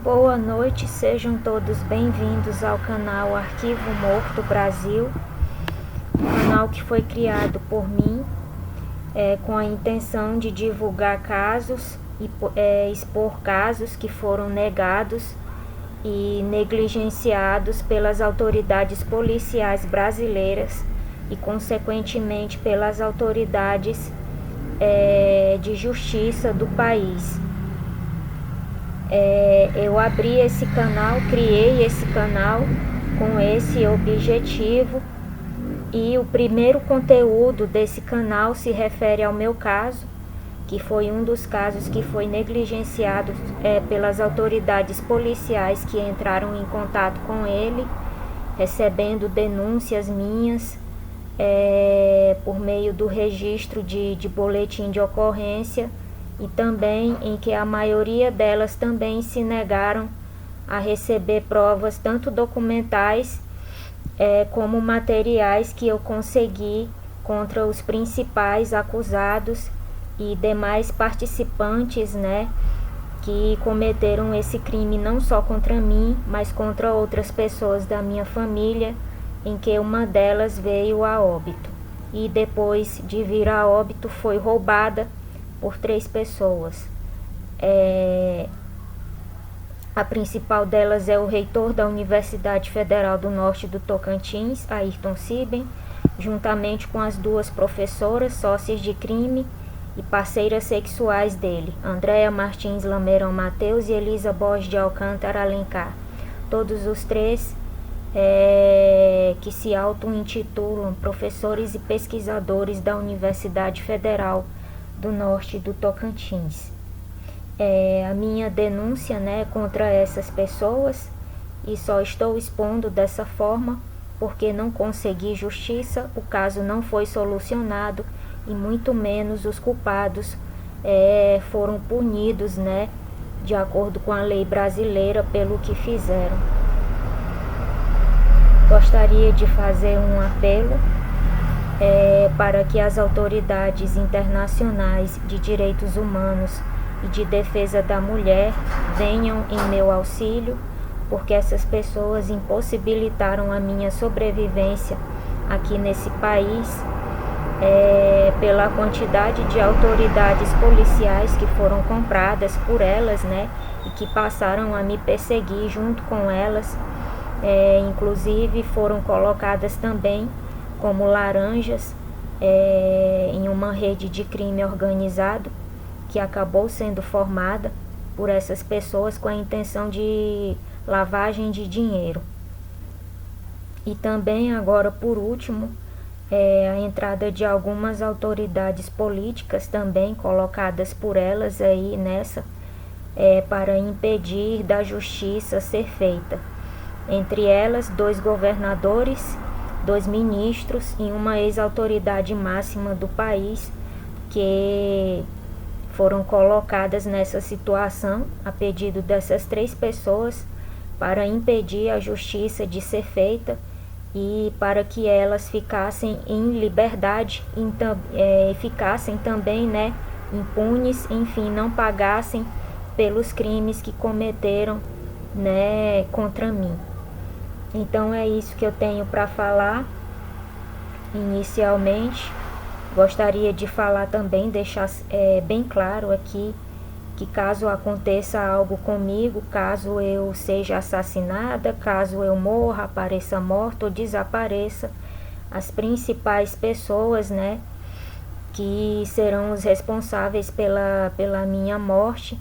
Boa noite, sejam todos bem-vindos ao canal Arquivo Morto Brasil, um canal que foi criado por mim com a intenção de divulgar casos e expor casos que foram negados e negligenciados pelas autoridades policiais brasileiras e, consequentemente, pelas autoridades de justiça do país. Eu abri esse canal, criei esse canal com esse objetivo, e o primeiro conteúdo desse canal se refere ao meu caso, que foi um dos casos que foi negligenciado pelas autoridades policiais que entraram em contato com ele, recebendo denúncias minhas por meio do registro de boletim de ocorrência, e também em que a maioria delas também se negaram a receber provas tanto documentais como materiais que eu consegui contra os principais acusados e demais participantes, que cometeram esse crime não só contra mim, mas contra outras pessoas da minha família, em que uma delas veio a óbito e depois de vir a óbito foi roubada por 3 pessoas. A principal delas é o reitor da Universidade Federal do Norte do Tocantins, Ayrton Siben, juntamente com as 2 professoras, sócias de crime e parceiras sexuais dele, Andréa Martins Lameirão Mateus e Elisa Borges de Alcântara Alencar. Todos os 3 que se auto-intitulam professores e pesquisadores da Universidade Federal do Norte do Tocantins. A minha denúncia contra essas pessoas, e só estou expondo dessa forma porque não consegui justiça, o caso não foi solucionado e muito menos os culpados foram punidos de acordo com a lei brasileira pelo que fizeram. Gostaria de fazer um apelo para que as autoridades internacionais de direitos humanos e de defesa da mulher venham em meu auxílio, porque essas pessoas impossibilitaram a minha sobrevivência aqui nesse país, pela quantidade de autoridades policiais que foram compradas por elas, e que passaram a me perseguir junto com elas, inclusive foram colocadas também como laranjas em uma rede de crime organizado que acabou sendo formada por essas pessoas com a intenção de lavagem de dinheiro. E também agora, por último, a entrada de algumas autoridades políticas também colocadas por elas aí para impedir da justiça ser feita. Entre elas, 2 governadores, 2 ministros e uma ex-autoridade máxima do país que foram colocadas nessa situação a pedido dessas 3 pessoas para impedir a justiça de ser feita e para que elas ficassem em liberdade, ficassem também impunes, enfim, não pagassem pelos crimes que cometeram contra mim. Então é isso que eu tenho para falar inicialmente. Gostaria de falar também, deixar bem claro aqui, que caso aconteça algo comigo, caso eu seja assassinada, caso eu morra, apareça morta ou desapareça, as principais pessoas que serão os responsáveis pela minha morte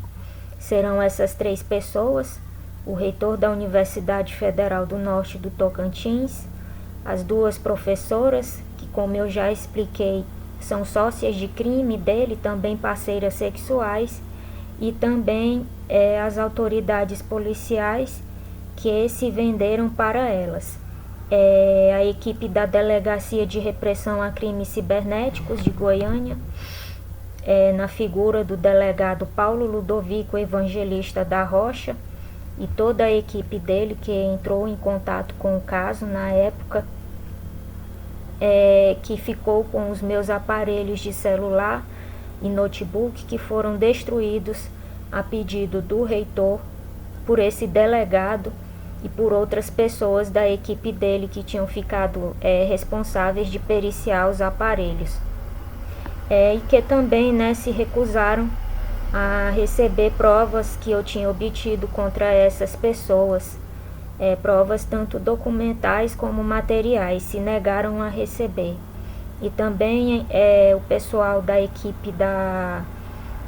serão essas 3 pessoas: o reitor da Universidade Federal do Norte do Tocantins, as 2 professoras, que, como eu já expliquei, são sócias de crime dele, também parceiras sexuais, e também as autoridades policiais que se venderam para elas. A equipe da Delegacia de Repressão a Crimes Cibernéticos de Goiânia, na figura do delegado Paulo Ludovico Evangelista da Rocha, e toda a equipe dele que entrou em contato com o caso na época, que ficou com os meus aparelhos de celular e notebook, que foram destruídos a pedido do reitor por esse delegado e por outras pessoas da equipe dele que tinham ficado responsáveis de periciar os aparelhos. E que também, né, se recusaram a receber provas que eu tinha obtido contra essas pessoas, provas tanto documentais como materiais, se negaram a receber. E também o pessoal da equipe da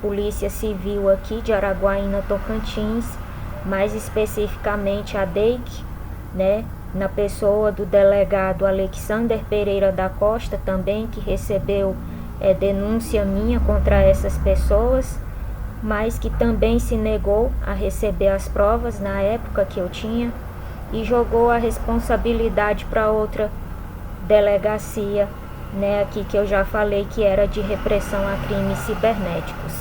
Polícia Civil aqui de Araguaína, Tocantins, mais especificamente a DEIC, né, na pessoa do delegado Alexander Pereira da Costa também, que recebeu denúncia minha contra essas pessoas, mas que também se negou a receber as provas na época que eu tinha e jogou a responsabilidade para outra delegacia, né, aqui que eu já falei que era de repressão a crimes cibernéticos.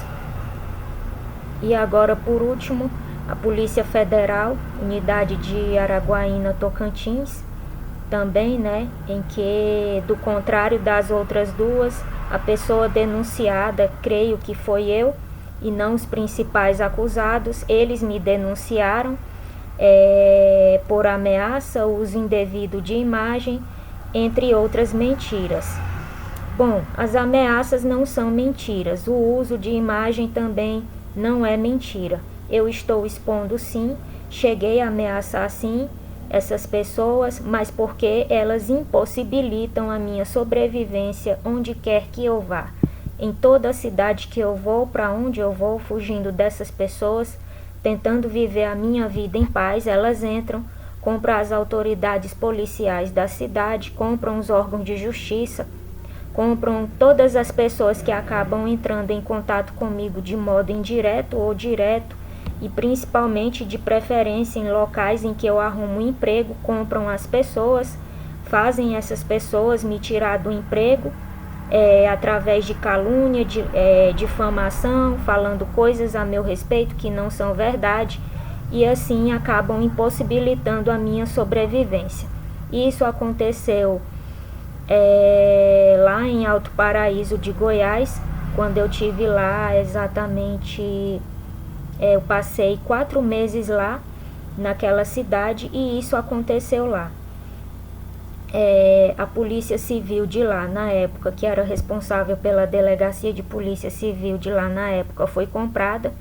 E agora, por último, a Polícia Federal, unidade de Araguaína, Tocantins, também, né, em que, do contrário das outras duas, a pessoa denunciada, creio que foi eu, e não os principais acusados, eles me denunciaram por ameaça, uso indevido de imagem, entre outras mentiras. Bom, as ameaças não são mentiras, o uso de imagem também não é mentira. Eu estou expondo sim, cheguei a ameaçar sim essas pessoas, mas porque elas impossibilitam a minha sobrevivência onde quer que eu vá. Em toda a cidade que eu vou, para onde eu vou, fugindo dessas pessoas, tentando viver a minha vida em paz, elas entram, compram as autoridades policiais da cidade, compram os órgãos de justiça, compram todas as pessoas que acabam entrando em contato comigo de modo indireto ou direto, e principalmente de preferência em locais em que eu arrumo emprego, compram as pessoas, fazem essas pessoas me tirar do emprego, através de calúnia, de difamação, falando coisas a meu respeito que não são verdade, e assim acabam impossibilitando a minha sobrevivência. Isso aconteceu lá em Alto Paraíso de Goiás, quando eu tive lá exatamente, eu passei 4 meses lá naquela cidade e isso aconteceu lá. A Polícia Civil de lá, na época, que era responsável pela Delegacia de Polícia Civil de lá na época, foi comprada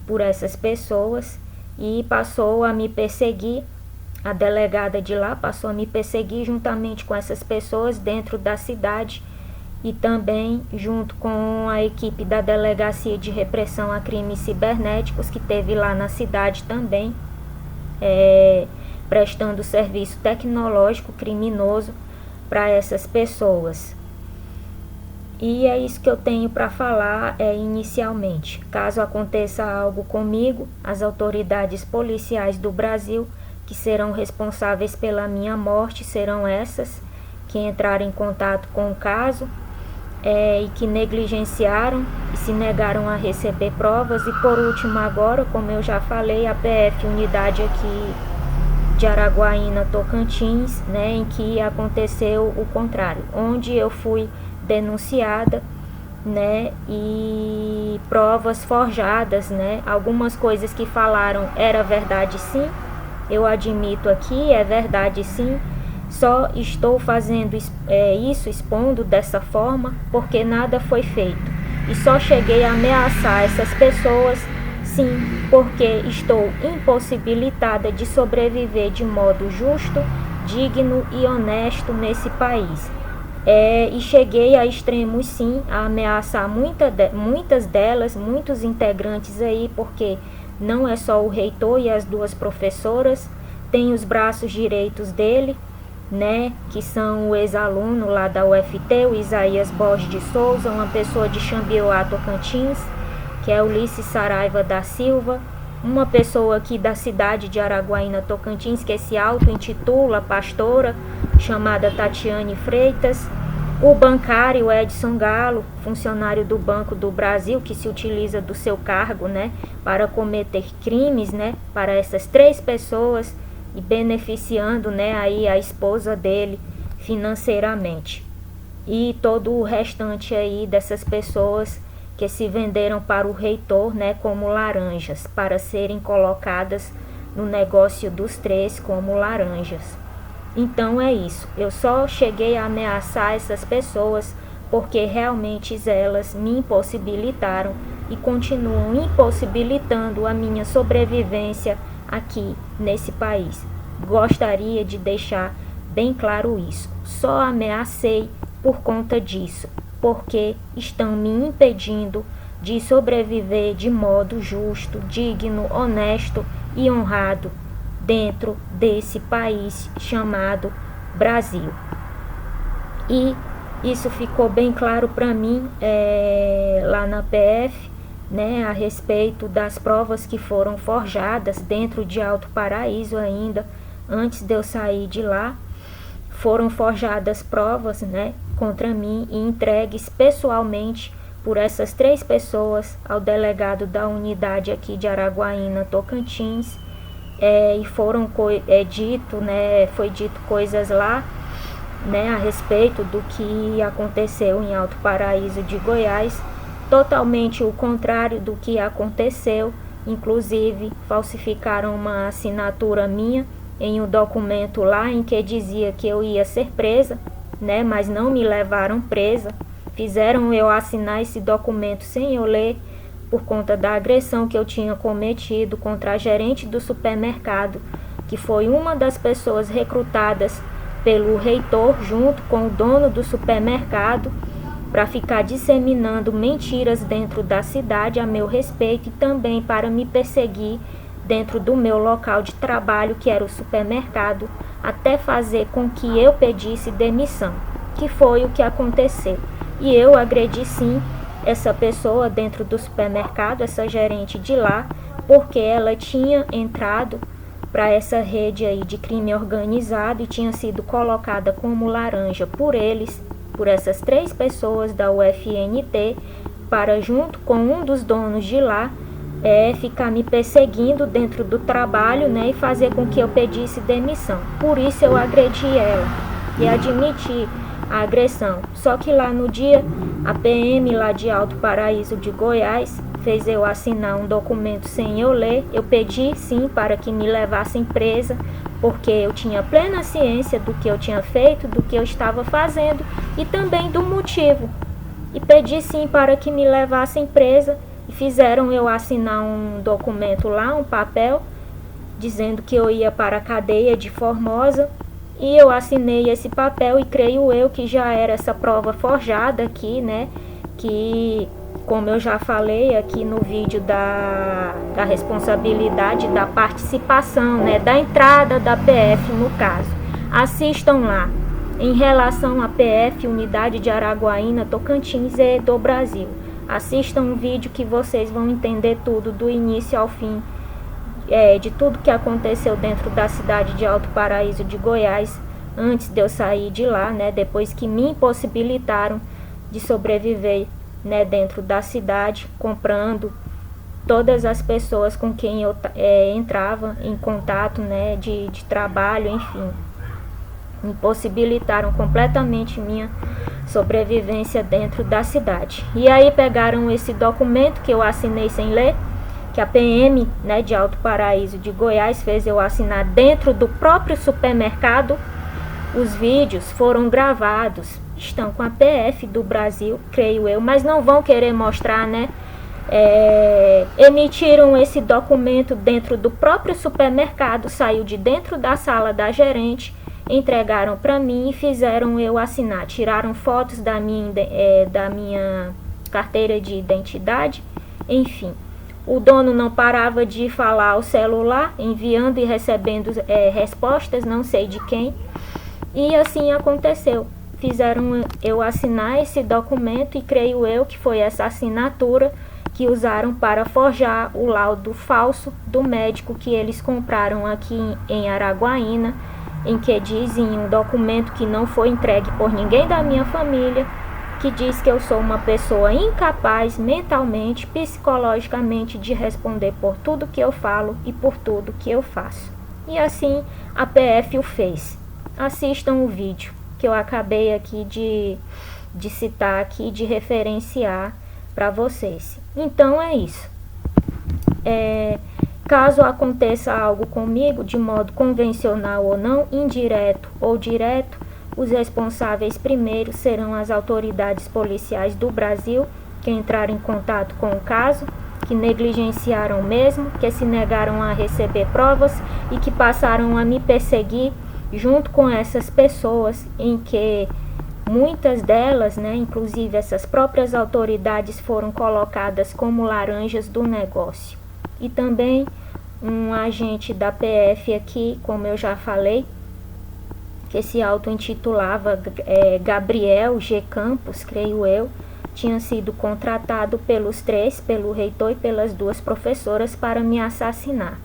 por essas pessoas e passou a me perseguir. A delegada de lá passou a me perseguir juntamente com essas pessoas dentro da cidade e também junto com a equipe da Delegacia de Repressão a Crimes Cibernéticos, que teve lá na cidade também, prestando serviço tecnológico criminoso para essas pessoas. E é isso que eu tenho para falar inicialmente. Caso aconteça algo comigo, as autoridades policiais do Brasil que serão responsáveis pela minha morte serão essas que entraram em contato com o caso e que negligenciaram e se negaram a receber provas. E por último agora, como eu já falei, a PF unidade aqui de Araguaína, Tocantins, né, em que aconteceu o contrário, onde eu fui denunciada, né, e provas forjadas, né, algumas coisas que falaram era verdade sim, eu admito aqui, é verdade sim, só estou fazendo isso, expondo dessa forma, porque nada foi feito, e só cheguei a ameaçar essas pessoas, sim, porque estou impossibilitada de sobreviver de modo justo, digno e honesto nesse país. E cheguei a extremos, sim, a ameaçar muitas delas, muitos integrantes aí, porque não é só o reitor e as 2 professoras, tem os braços direitos dele, né, que são o ex-aluno lá da UFT, o Isaías Borges de Souza, uma pessoa de Xambioá, Tocantins, que é Ulisses Saraiva da Silva, uma pessoa aqui da cidade de Araguaína, Tocantins, que se auto-intitula pastora, chamada Tatiane Freitas, o bancário Edson Galo, funcionário do Banco do Brasil, que se utiliza do seu cargo, né, para cometer crimes, né, para essas 3 pessoas e beneficiando, né, aí a esposa dele financeiramente. E todo o restante aí dessas pessoas que se venderam para o reitor, né, como laranjas, para serem colocadas no negócio dos três como laranjas. Então é isso, eu só cheguei a ameaçar essas pessoas porque realmente elas me impossibilitaram e continuam impossibilitando a minha sobrevivência aqui nesse país. Gostaria de deixar bem claro isso. Só ameacei por conta disso, porque estão me impedindo de sobreviver de modo justo, digno, honesto e honrado dentro desse país chamado Brasil. E isso ficou bem claro para mim lá na PF, né, a respeito das provas que foram forjadas dentro de Alto Paraíso ainda, antes de eu sair de lá. Foram forjadas provas, né, contra mim e entregues pessoalmente por essas 3 pessoas ao delegado da unidade aqui de Araguaína, Tocantins, e foram foi dito coisas lá, né, a respeito do que aconteceu em Alto Paraíso de Goiás, totalmente o contrário do que aconteceu. Inclusive falsificaram uma assinatura minha em um documento lá em que dizia que eu ia ser presa, né, mas não me levaram presa. Fizeram eu assinar esse documento sem eu ler, por conta da agressão que eu tinha cometido contra a gerente do supermercado, que foi uma das pessoas recrutadas pelo reitor junto com o dono do supermercado para ficar disseminando mentiras dentro da cidade a meu respeito e também para me perseguir dentro do meu local de trabalho, que era o supermercado, até fazer com que eu pedisse demissão, que foi o que aconteceu. E eu agredi sim essa pessoa dentro do supermercado, essa gerente de lá, porque ela tinha entrado para essa rede aí de crime organizado e tinha sido colocada como laranja por eles, por essas 3 pessoas da UFNT, para junto com um dos donos de lá, ficar me perseguindo dentro do trabalho, né, e fazer com que eu pedisse demissão. Por isso eu agredi ela e admiti a agressão. Só que lá no dia, a PM lá de Alto Paraíso de Goiás fez eu assinar um documento sem eu ler. Eu pedi sim para que me levassem presa, porque eu tinha plena ciência do que eu tinha feito, do que eu estava fazendo e também do motivo. E pedi sim para que me levassem presa e fizeram eu assinar um documento lá, um papel, dizendo que eu ia para a cadeia de Formosa. E eu assinei esse papel e creio eu que já era essa prova forjada aqui, né? Que, como eu já falei aqui no vídeo da responsabilidade da participação, né? Da entrada da PF no caso. Assistam lá. Em relação à PF, Unidade de Araguaína, Tocantins e do Brasil. Assistam o vídeo que vocês vão entender tudo, do início ao fim. De tudo que aconteceu dentro da cidade de Alto Paraíso de Goiás, antes de eu sair de lá, né, depois que me impossibilitaram de sobreviver, né, dentro da cidade, comprando todas as pessoas com quem eu entrava em contato, né, de trabalho, enfim, impossibilitaram completamente minha sobrevivência dentro da cidade. E aí pegaram esse documento que eu assinei sem ler, que a PM, né, de Alto Paraíso de Goiás fez eu assinar dentro do próprio supermercado. Os vídeos foram gravados, estão com a PF do Brasil, creio eu, mas não vão querer mostrar, né? Emitiram esse documento dentro do próprio supermercado, saiu de dentro da sala da gerente, entregaram para mim e fizeram eu assinar. Tiraram fotos da minha carteira de identidade, enfim. O dono não parava de falar ao celular, enviando e recebendo respostas, não sei de quem. E assim aconteceu. Fizeram eu assinar esse documento e creio eu que foi essa assinatura que usaram para forjar o laudo falso do médico que eles compraram aqui em Araguaína, em que diz em um documento que não foi entregue por ninguém da minha família, que diz que eu sou uma pessoa incapaz mentalmente, psicologicamente de responder por tudo que eu falo e por tudo que eu faço. E assim a PF o fez. Assistam o vídeo que eu acabei aqui de citar aqui, de referenciar para vocês. Então é isso. Caso aconteça algo comigo, de modo convencional ou não, indireto ou direto, os responsáveis primeiro serão as autoridades policiais do Brasil, que entraram em contato com o caso, que negligenciaram mesmo, que se negaram a receber provas e que passaram a me perseguir junto com essas pessoas, em que muitas delas, inclusive essas próprias autoridades, foram colocadas como laranjas do negócio. E também um agente da PF aqui, como eu já falei, que se auto-intitulava Gabriel G. Campos, creio eu, tinha sido contratado pelos três, pelo reitor e pelas duas professoras, para me assassinar.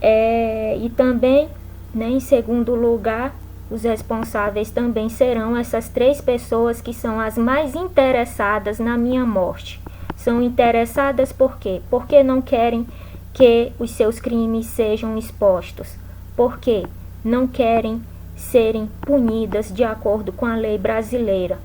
E também, em segundo lugar, os responsáveis também serão essas três pessoas que são as mais interessadas na minha morte. São interessadas por quê? Porque não querem que os seus crimes sejam expostos. Porque não querem serem punidas de acordo com a lei brasileira.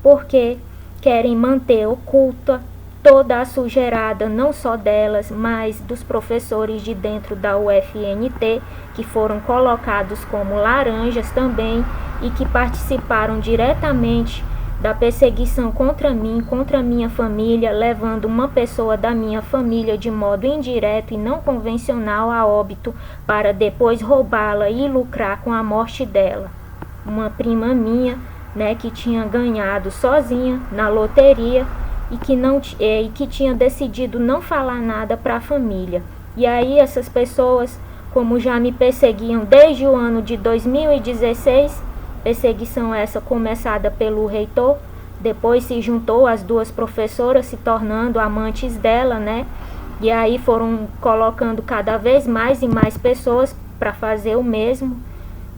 Porque querem manter oculta toda a sujeirada, não só delas, mas dos professores de dentro da UFNT, que foram colocados como laranjas também e que participaram diretamente da perseguição contra mim, contra a minha família, levando uma pessoa da minha família de modo indireto e não convencional a óbito, para depois roubá-la e lucrar com a morte dela. Uma prima minha, que tinha ganhado sozinha na loteria e que tinha decidido não falar nada para a família. E aí essas pessoas, como já me perseguiam desde o ano de 2016, perseguição essa começada pelo reitor, depois se juntou as duas professoras, se tornando amantes dela, E aí foram colocando cada vez mais e mais pessoas para fazer o mesmo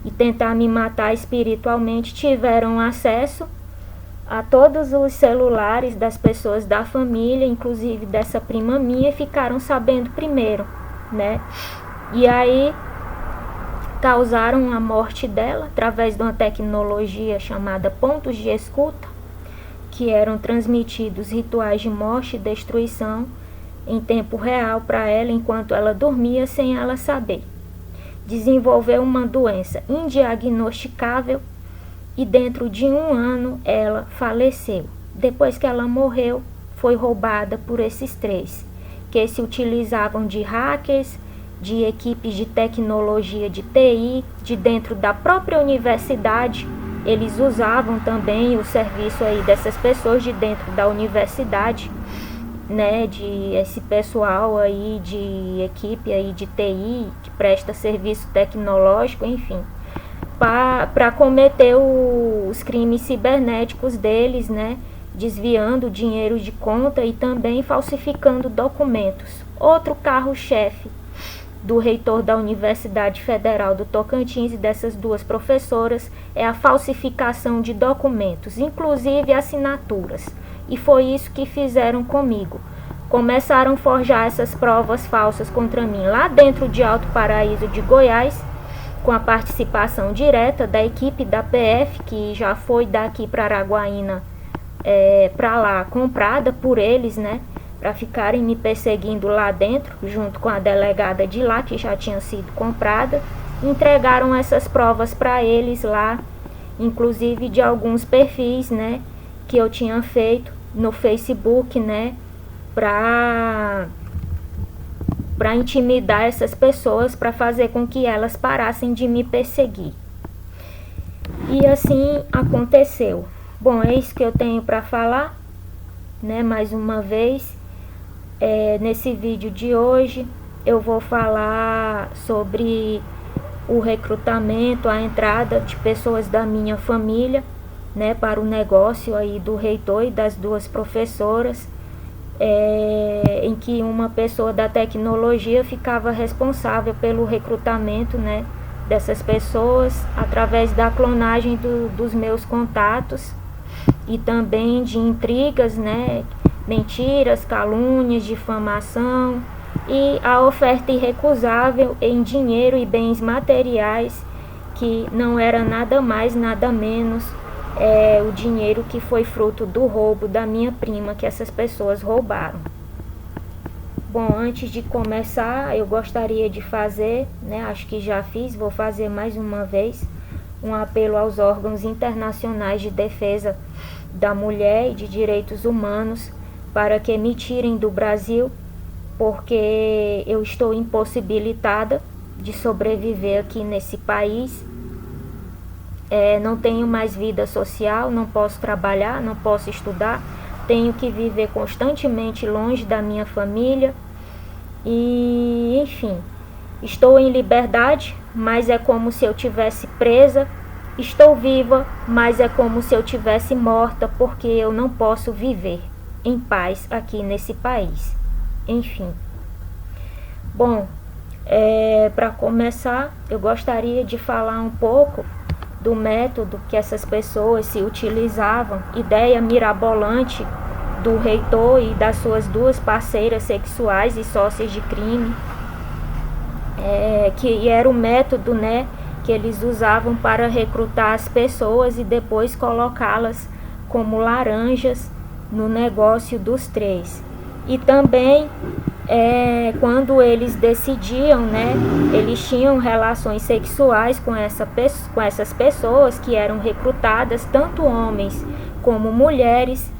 e tentar me matar espiritualmente. Tiveram acesso a todos os celulares das pessoas da família, inclusive dessa prima minha, e ficaram sabendo primeiro, E aí causaram a morte dela através de uma tecnologia chamada pontos de escuta, que eram transmitidos rituais de morte e destruição em tempo real para ela enquanto ela dormia sem ela saber. Desenvolveu uma doença indiagnosticável e dentro de 1 ano ela faleceu. Depois que ela morreu, foi roubada por esses três, que se utilizavam de hackers, de equipes de tecnologia de TI, de dentro da própria universidade. Eles usavam também o serviço aí dessas pessoas de dentro da universidade, de esse pessoal aí de equipe aí de TI, que presta serviço tecnológico, enfim, para cometer os crimes cibernéticos deles, desviando dinheiro de conta e também falsificando documentos. Outro carro-chefe do reitor da Universidade Federal do Tocantins e dessas duas professoras é a falsificação de documentos, inclusive assinaturas. E foi isso que fizeram comigo. Começaram a forjar essas provas falsas contra mim lá dentro de Alto Paraíso de Goiás, com a participação direta da equipe da PF, que já foi daqui para Araguaína para lá, comprada por eles, para ficarem me perseguindo lá dentro, junto com a delegada de lá, que já tinha sido comprada. Entregaram essas provas para eles lá, inclusive de alguns perfis, que eu tinha feito no Facebook, para intimidar essas pessoas, para fazer com que elas parassem de me perseguir. E assim aconteceu. Bom, é isso que eu tenho para falar, mais uma vez. Nesse vídeo de hoje eu vou falar sobre o recrutamento, a entrada de pessoas da minha família, para o negócio aí do reitor e das duas professoras, em que uma pessoa da tecnologia ficava responsável pelo recrutamento, dessas pessoas através da clonagem dos meus contatos e também de intrigas, mentiras, calúnias, difamação e a oferta irrecusável em dinheiro e bens materiais, que não era nada mais, nada menos o dinheiro que foi fruto do roubo da minha prima, que essas pessoas roubaram. Bom, antes de começar, eu gostaria de fazer, né, acho que já fiz, vou fazer mais uma vez, um apelo aos órgãos internacionais de defesa da mulher e de direitos humanos para que me tirem do Brasil, porque eu estou impossibilitada de sobreviver aqui nesse país. Não tenho mais vida social, não posso trabalhar, não posso estudar, tenho que viver constantemente longe da minha família e, enfim, estou em liberdade, mas é como se eu tivesse presa. Estou viva, mas é como se eu tivesse morta, porque eu não posso viver em paz aqui nesse país. Enfim. Bom, para começar, eu gostaria de falar um pouco do método que essas pessoas se utilizavam, ideia mirabolante do reitor e das suas duas parceiras sexuais e sócias de crime, que era o método, né, que eles usavam para recrutar as pessoas e depois colocá-las como laranjas no negócio dos três. E também quando eles decidiam, né, eles tinham relações sexuais com essas pessoas que eram recrutadas, tanto homens como mulheres,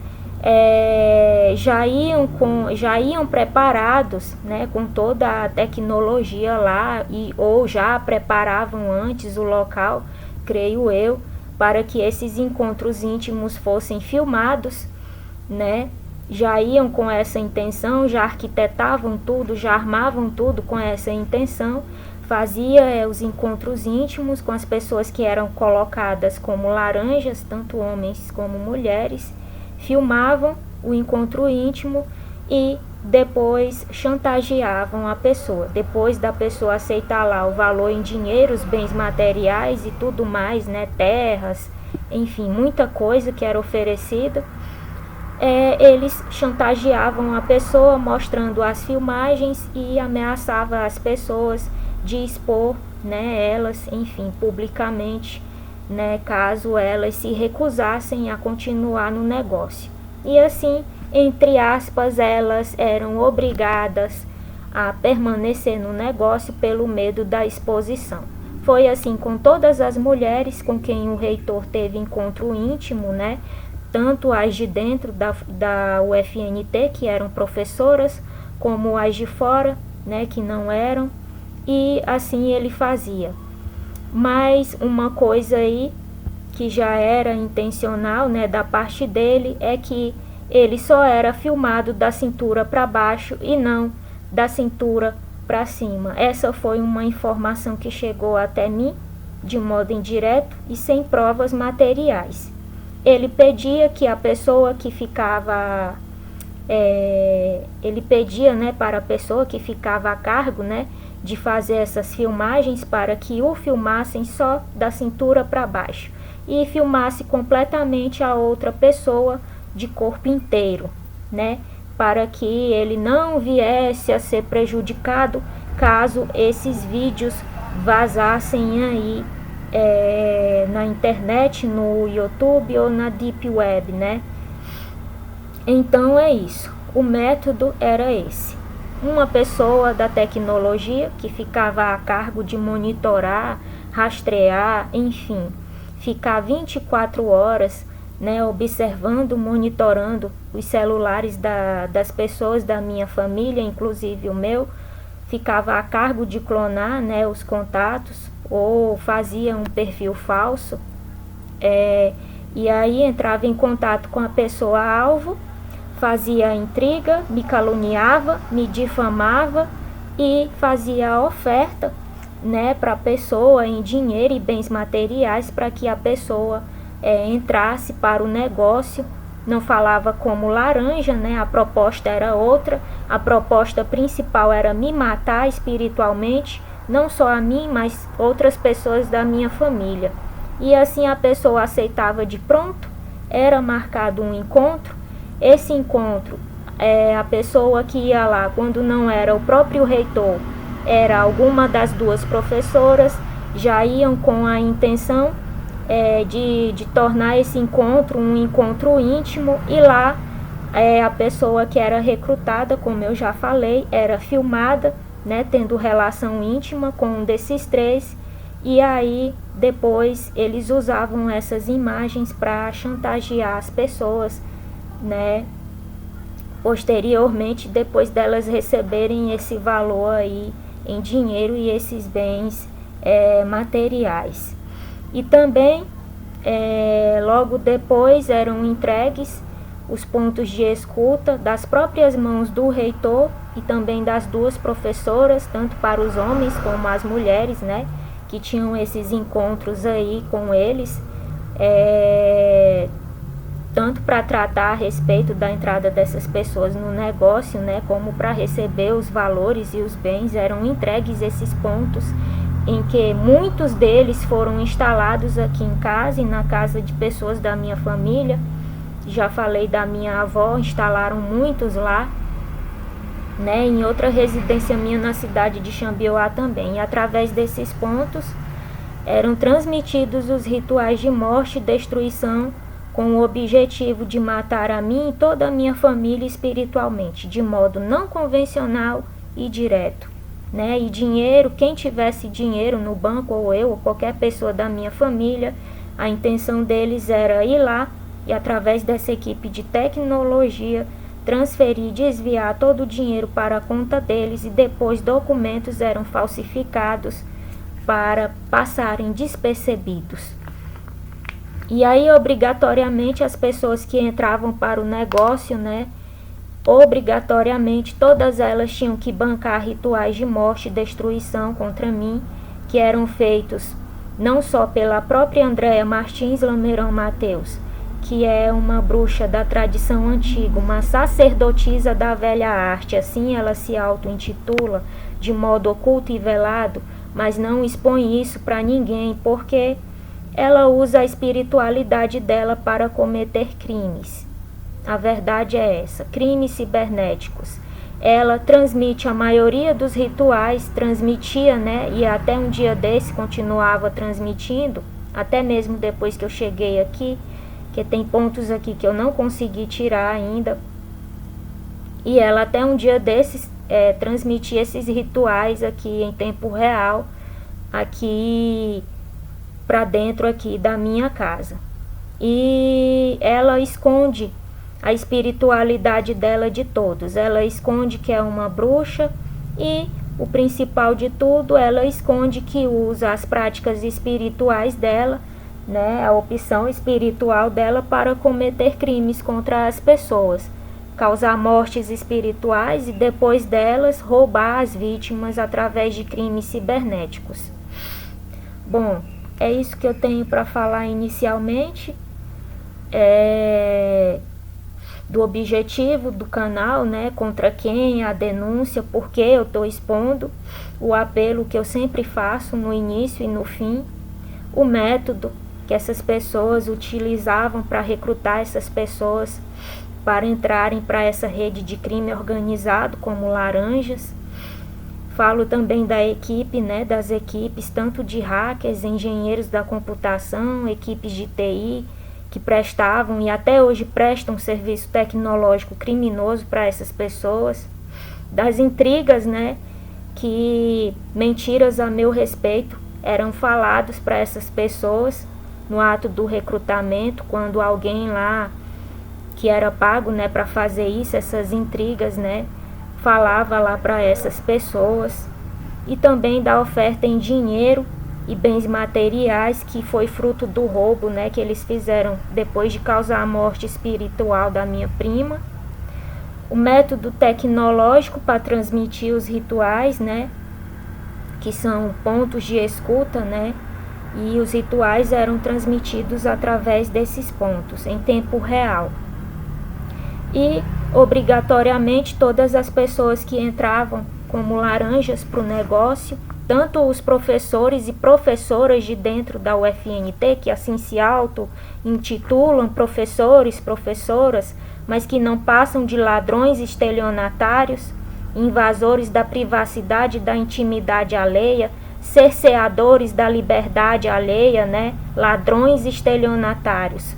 já iam preparados, né, com toda a tecnologia lá, ou já preparavam antes o local, creio eu, para que esses encontros íntimos fossem filmados, né? Já iam com essa intenção, já arquitetavam tudo, já armavam tudo com essa intenção, fazia os encontros íntimos com as pessoas que eram colocadas como laranjas, tanto homens como mulheres, filmavam o encontro íntimo e depois chantageavam a pessoa. Depois da pessoa aceitar lá o valor em dinheiro, os bens materiais e tudo mais, né, terras, enfim, muita coisa que era oferecida, eles chantageavam a pessoa mostrando as filmagens e ameaçavam as pessoas de expor, né, elas, enfim, publicamente, né, caso elas se recusassem a continuar no negócio. E assim, entre aspas, elas eram obrigadas a permanecer no negócio pelo medo da exposição. Foi assim com todas as mulheres com quem o reitor teve encontro íntimo, né, tanto as de dentro da UFNT, que eram professoras, como as de fora, né, que não eram, e assim ele fazia. Mas uma coisa aí que já era intencional, né, da parte dele, é que ele só era filmado da cintura para baixo e não da cintura para cima. Essa foi uma informação que chegou até mim de modo indireto e sem provas materiais. Ele pedia que a pessoa que ficava, ele pedia, né, para a pessoa que ficava a cargo, né, de fazer essas filmagens para que o filmassem só da cintura para baixo e filmasse completamente a outra pessoa de corpo inteiro, né, para que ele não viesse a ser prejudicado caso esses vídeos vazassem aí na internet, no YouTube ou na Deep Web, né? Então é isso. O método era esse. Uma pessoa da tecnologia que ficava a cargo de monitorar, rastrear, enfim, ficar 24 horas, né, observando, monitorando os celulares das pessoas da minha família, inclusive o meu, ficava a cargo de clonar, né, os contatos, ou fazia um perfil falso, e aí entrava em contato com a pessoa alvo, fazia a intriga, me caluniava, me difamava e fazia a oferta, né, para a pessoa em dinheiro e bens materiais para que a pessoa entrasse para o negócio. Não falava como laranja, né, a proposta era outra, a proposta principal era me matar espiritualmente, não só a mim, mas outras pessoas da minha família. E assim a pessoa aceitava de pronto, era marcado um encontro. Esse encontro, a pessoa que ia lá, quando não era o próprio reitor, era alguma das duas professoras, já iam com a intenção de tornar esse encontro um encontro íntimo, e lá A pessoa que era recrutada, como eu já falei, era filmada, né, tendo relação íntima com um desses três, e aí depois eles usavam essas imagens para chantagear as pessoas, né, posteriormente, depois delas receberem esse valor aí em dinheiro e esses bens materiais. E também logo depois eram entregues os pontos de escuta das próprias mãos do reitor e também das duas professoras, tanto para os homens como as mulheres, né, que tinham esses encontros aí com eles, tanto para tratar a respeito da entrada dessas pessoas no negócio, né, como para receber os valores e os bens. Eram entregues esses pontos, em que muitos deles foram instalados aqui em casa e na casa de pessoas da minha família. Já falei da minha avó, instalaram muitos lá, né, em outra residência minha na cidade de Xambioá também. E através desses pontos eram transmitidos os rituais de morte e destruição, com o objetivo de matar a mim e toda a minha família espiritualmente, de modo não convencional e direto, né? E dinheiro, quem tivesse dinheiro no banco, ou eu, ou qualquer pessoa da minha família, a intenção deles era ir lá e, através dessa equipe de tecnologia, transferir e desviar todo o dinheiro para a conta deles, e depois documentos eram falsificados para passarem despercebidos. E aí, obrigatoriamente, as pessoas que entravam para o negócio, né, obrigatoriamente todas elas tinham que bancar rituais de morte e destruição contra mim, que eram feitos não só pela própria Andréa Martins Lameirão Mateus, que é uma bruxa da tradição antiga, uma sacerdotisa da velha arte, assim ela se auto-intitula, de modo oculto e velado, mas não expõe isso para ninguém, porque ela usa a espiritualidade dela para cometer crimes. A verdade é essa, crimes cibernéticos. Ela transmite a maioria dos rituais, transmitia, né, e até um dia desse continuava transmitindo, até mesmo depois que eu cheguei aqui, que tem pontos aqui que eu não consegui tirar ainda, e ela até um dia desses transmitia esses rituais aqui em tempo real, aqui para dentro aqui da minha casa. E ela esconde a espiritualidade dela de todos, ela esconde que é uma bruxa, e o principal de tudo, ela esconde que usa as práticas espirituais dela, né, a opção espiritual dela para cometer crimes contra as pessoas, causar mortes espirituais e depois delas roubar as vítimas através de crimes cibernéticos. Bom, é isso que eu tenho para falar inicialmente, do objetivo do canal, né, contra quem, a denúncia, porque eu estou expondo, o apelo que eu sempre faço no início e no fim, o método que essas pessoas utilizavam para recrutar essas pessoas para entrarem para essa rede de crime organizado como laranjas. Falo também da equipe, né, das equipes, tanto de hackers, engenheiros da computação, equipes de TI, que prestavam e até hoje prestam serviço tecnológico criminoso para essas pessoas. Das intrigas, né, que mentiras a meu respeito eram falados para essas pessoas no ato do recrutamento, quando alguém lá que era pago, né, para fazer isso, essas intrigas, né, falava lá para essas pessoas. E também da oferta em dinheiro e bens materiais, que foi fruto do roubo, né, que eles fizeram depois de causar a morte espiritual da minha prima. O método tecnológico para transmitir os rituais, né, que são pontos de escuta, né, e os rituais eram transmitidos através desses pontos, em tempo real. E, obrigatoriamente, todas as pessoas que entravam como laranjas para o negócio, tanto os professores e professoras de dentro da UFNT, que assim se auto-intitulam professores, professoras, mas que não passam de ladrões estelionatários, invasores da privacidade e da intimidade alheia, cerceadores da liberdade alheia, né? Ladrões estelionatários.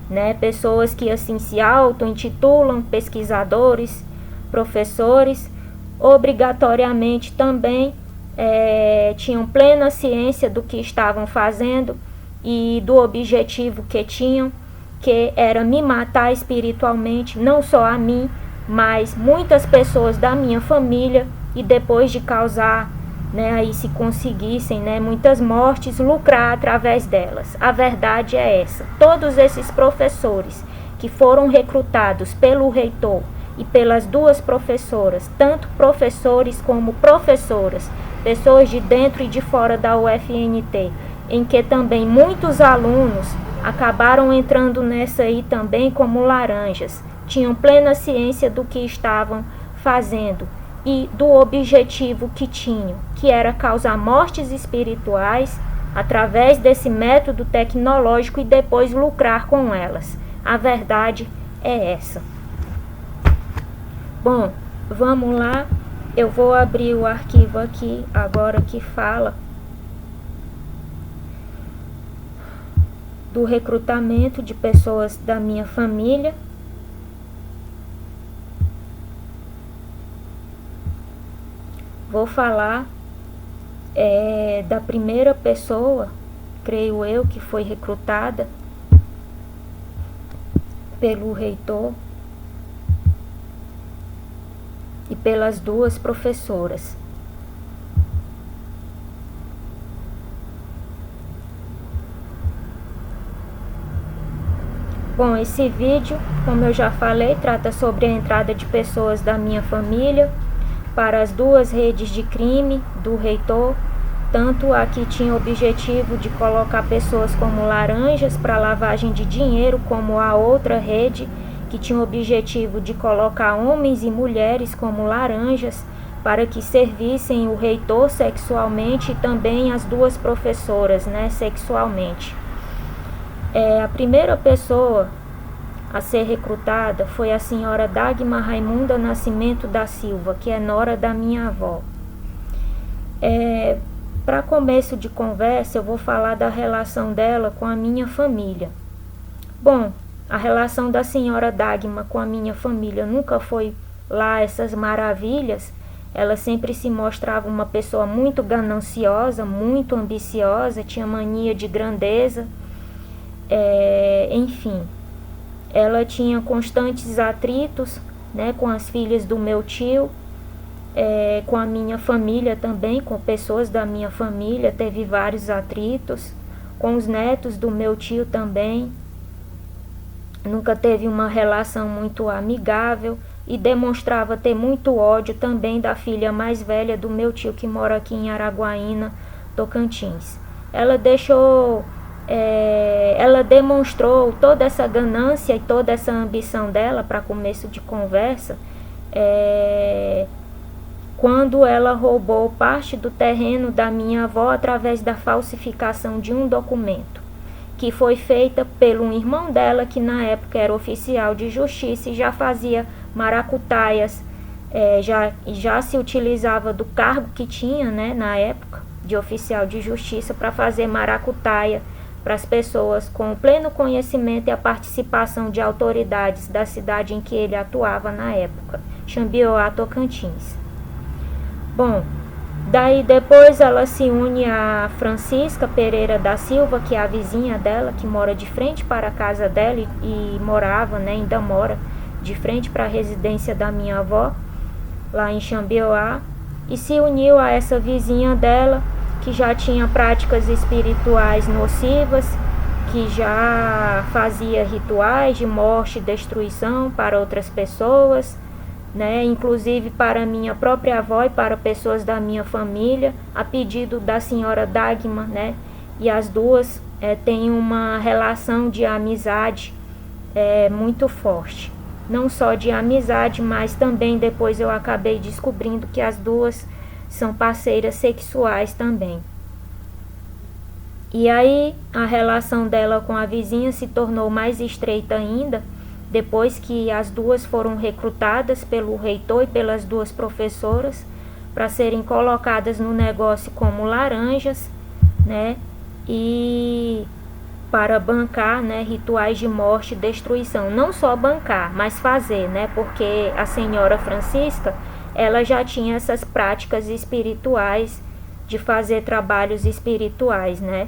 né? Pessoas que assim se auto-intitulam pesquisadores, professores, obrigatoriamente também tinham plena ciência do que estavam fazendo e do objetivo que tinham, que era me matar espiritualmente, não só a mim, mas muitas pessoas da minha família, e depois de causar, né, aí se conseguissem, né, muitas mortes, lucrar através delas. A verdade é essa. Todos esses professores que foram recrutados pelo reitor e pelas duas professoras, tanto professores como professoras, pessoas de dentro e de fora da UFNT, em que também muitos alunos acabaram entrando nessa aí também como laranjas, tinham plena ciência do que estavam fazendo e do objetivo que tinham, que era causar mortes espirituais através desse método tecnológico e depois lucrar com elas. A verdade é essa. Bom, vamos lá. Eu vou abrir o arquivo aqui agora que fala do recrutamento de pessoas da minha família. Vou falar da primeira pessoa, creio eu, que foi recrutada pelo reitor e pelas duas professoras. Bom, esse vídeo, como eu já falei, trata sobre a entrada de pessoas da minha família para as duas redes de crime do reitor, tanto a que tinha o objetivo de colocar pessoas como laranjas para lavagem de dinheiro, como a outra rede que tinha o objetivo de colocar homens e mulheres como laranjas para que servissem o reitor sexualmente e também as duas professoras, né, sexualmente. A primeira pessoa a ser recrutada foi a senhora Dagmar Raimunda Nascimento da Silva, que é nora da minha avó. Para começo de conversa, eu vou falar da relação dela com a minha família. Bom, a relação da senhora Dagmar com a minha família nunca foi lá essas maravilhas. Ela sempre se mostrava uma pessoa muito gananciosa, muito ambiciosa, tinha mania de grandeza. Enfim, ela tinha constantes atritos, né, com as filhas do meu tio, com a minha família também, com pessoas da minha família, teve vários atritos, com os netos do meu tio também. Nunca teve uma relação muito amigável e demonstrava ter muito ódio também da filha mais velha do meu tio, que mora aqui em Araguaína, Tocantins. Ela demonstrou toda essa ganância e toda essa ambição dela, para começo de conversa, quando ela roubou parte do terreno da minha avó através da falsificação de um documento, que foi feita pelo irmão dela, que na época era oficial de justiça e já fazia maracutaias, já se utilizava do cargo que tinha, né, na época de oficial de justiça, para fazer maracutaia para as pessoas com pleno conhecimento e a participação de autoridades da cidade em que ele atuava na época, Xambioá, Tocantins. Bom, daí depois ela se une a Francisca Pereira da Silva, que é a vizinha dela, que mora de frente para a casa dela e morava, né, ainda mora de frente para a residência da minha avó, lá em Xambioá, e se uniu a essa vizinha dela, que já tinha práticas espirituais nocivas, que já fazia rituais de morte e destruição para outras pessoas, né, inclusive para minha própria avó e para pessoas da minha família, a pedido da senhora Dagmar, né, e as duas têm uma relação de amizade muito forte. Não só de amizade, mas também depois eu acabei descobrindo que as duas são parceiras sexuais também. E aí a relação dela com a vizinha se tornou mais estreita ainda, depois que as duas foram recrutadas pelo reitor e pelas duas professoras para serem colocadas no negócio como laranjas, né? E para bancar, né, rituais de morte e destruição. Não só bancar, mas fazer, né, porque a senhora Francisca, ela já tinha essas práticas espirituais de fazer trabalhos espirituais, né.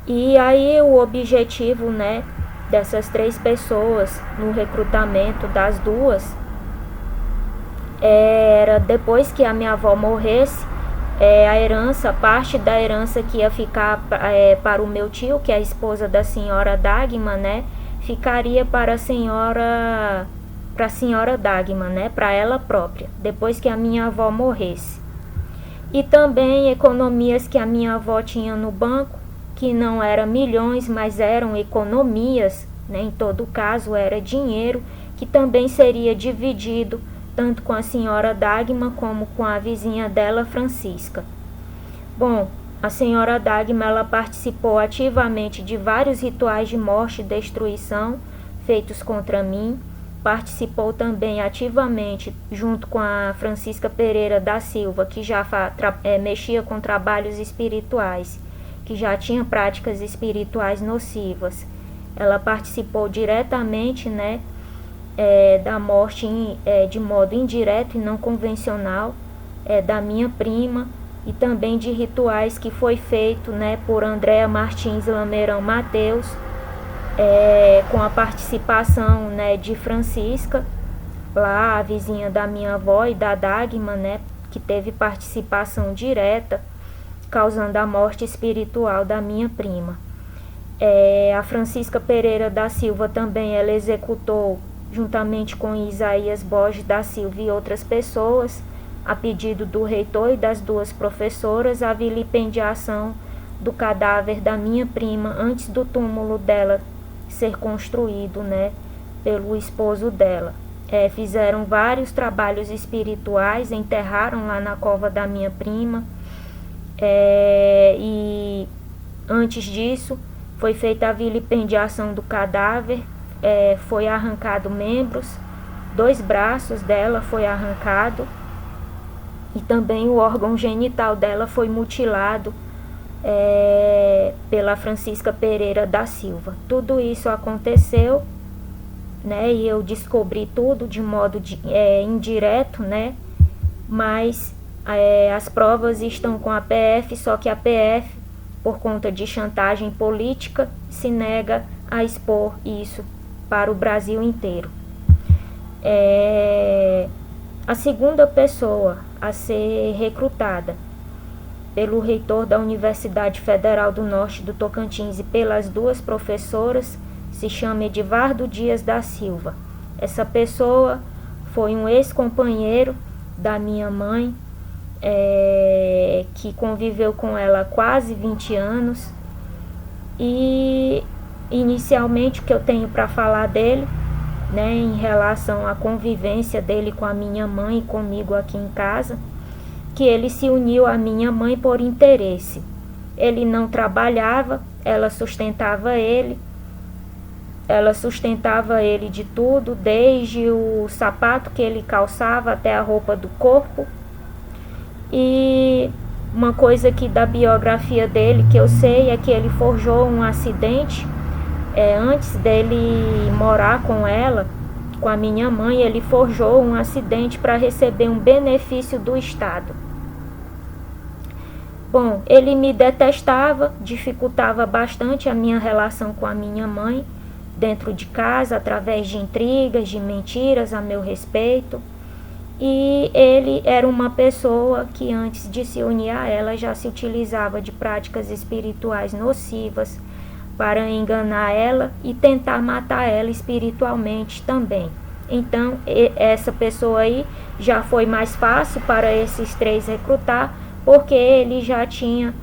E aí o objetivo, né, dessas 3 pessoas no recrutamento das duas era, depois que a minha avó morresse, a herança, parte da herança que ia ficar para o meu tio, que é a esposa da senhora Dagmar, né, ficaria para a senhora Dagmar, né, para ela própria, depois que a minha avó morresse. E também economias que a minha avó tinha no banco, que não eram milhões, mas eram economias, né, em todo caso era dinheiro, que também seria dividido tanto com a senhora Dagmar como com a vizinha dela, Francisca. Bom, a senhora Dagmar, ela participou ativamente de vários rituais de morte e destruição feitos contra mim. Participou também ativamente, junto com a Francisca Pereira da Silva, que já mexia com trabalhos espirituais, que já tinha práticas espirituais nocivas. Ela participou diretamente, né, da morte de modo indireto e não convencional da minha prima, e também de rituais que foi feito, né, por Andréa Martins Lameirão Mateus, com a participação, né, de Francisca, lá a vizinha da minha avó, e da Dagmar, né, que teve participação direta, causando a morte espiritual da minha prima. A Francisca Pereira da Silva também, ela executou, juntamente com Isaías Borges da Silva e outras pessoas, a pedido do reitor e das 2 professoras, a vilipendiação do cadáver da minha prima antes do túmulo dela ser construído, né, pelo esposo dela. Fizeram vários trabalhos espirituais, enterraram lá na cova da minha prima, e antes disso foi feita a vilipendiação do cadáver. Foi arrancado membros, 2 braços dela foi arrancado, e também o órgão genital dela foi mutilado pela Francisca Pereira da Silva. Tudo isso aconteceu, né, e eu descobri tudo de modo indireto, né, mas as provas estão com a PF, só que a PF, por conta de chantagem política, se nega a expor isso para o Brasil inteiro. A segunda pessoa a ser recrutada pelo reitor da Universidade Federal do Norte do Tocantins e pelas 2 professoras se chama Edivardo Dias da Silva. Essa pessoa foi um ex-companheiro da minha mãe, que conviveu com ela há quase 20 anos, e inicialmente o que eu tenho para falar dele, né, em relação à convivência dele com a minha mãe e comigo aqui em casa, que ele se uniu à minha mãe por interesse. Ele não trabalhava, ela sustentava ele de tudo, desde o sapato que ele calçava até a roupa do corpo. E uma coisa que da biografia dele que eu sei é que ele forjou um acidente antes dele morar com ela, com a minha mãe. Ele forjou um acidente para receber um benefício do Estado. Bom, ele me detestava, dificultava bastante a minha relação com a minha mãe dentro de casa, através de intrigas, de mentiras a meu respeito. E ele era uma pessoa que, antes de se unir a ela, já se utilizava de práticas espirituais nocivas para enganar ela e tentar matar ela espiritualmente também. Então, essa pessoa aí já foi mais fácil para esses 3 recrutar, porque ele já tinha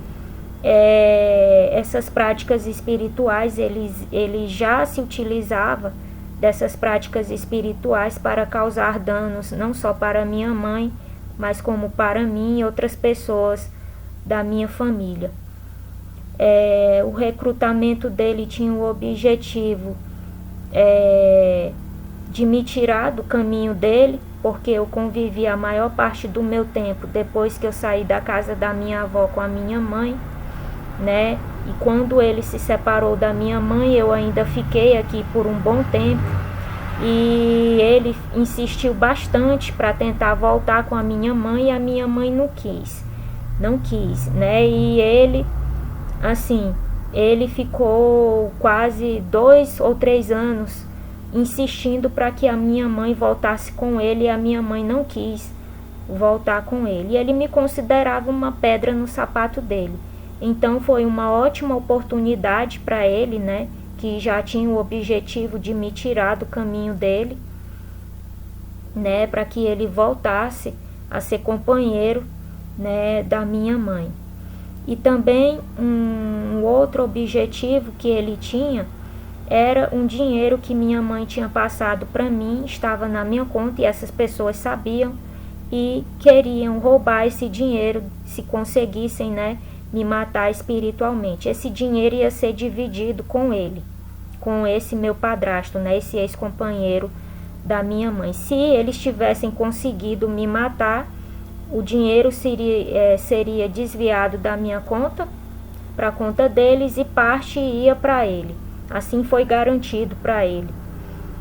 essas práticas espirituais, ele já se utilizava dessas práticas espirituais para causar danos, não só para minha mãe, mas como para mim e outras pessoas da minha família. O recrutamento dele tinha o objetivo de me tirar do caminho dele, porque eu convivi a maior parte do meu tempo depois que eu saí da casa da minha avó com a minha mãe, né? E quando ele se separou da minha mãe, eu ainda fiquei aqui por um bom tempo. E ele insistiu bastante para tentar voltar com a minha mãe, e a minha mãe não quis, né? E ele, assim, ele ficou quase 2 ou 3 anos insistindo para que a minha mãe voltasse com ele, e a minha mãe não quis voltar com ele. E ele me considerava uma pedra no sapato dele. Então foi uma ótima oportunidade para ele, né? Que já tinha o objetivo de me tirar do caminho dele, né? Para que ele voltasse a ser companheiro, né? Da minha mãe. E também um outro objetivo que ele tinha era um dinheiro que minha mãe tinha passado para mim, estava na minha conta, e essas pessoas sabiam e queriam roubar esse dinheiro se conseguissem, né, me matar espiritualmente. Esse dinheiro ia ser dividido com ele, com esse meu padrasto, né, esse ex-companheiro da minha mãe. Se eles tivessem conseguido me matar, o dinheiro seria desviado da minha conta para a conta deles, e parte ia para ele. Assim foi garantido para ele,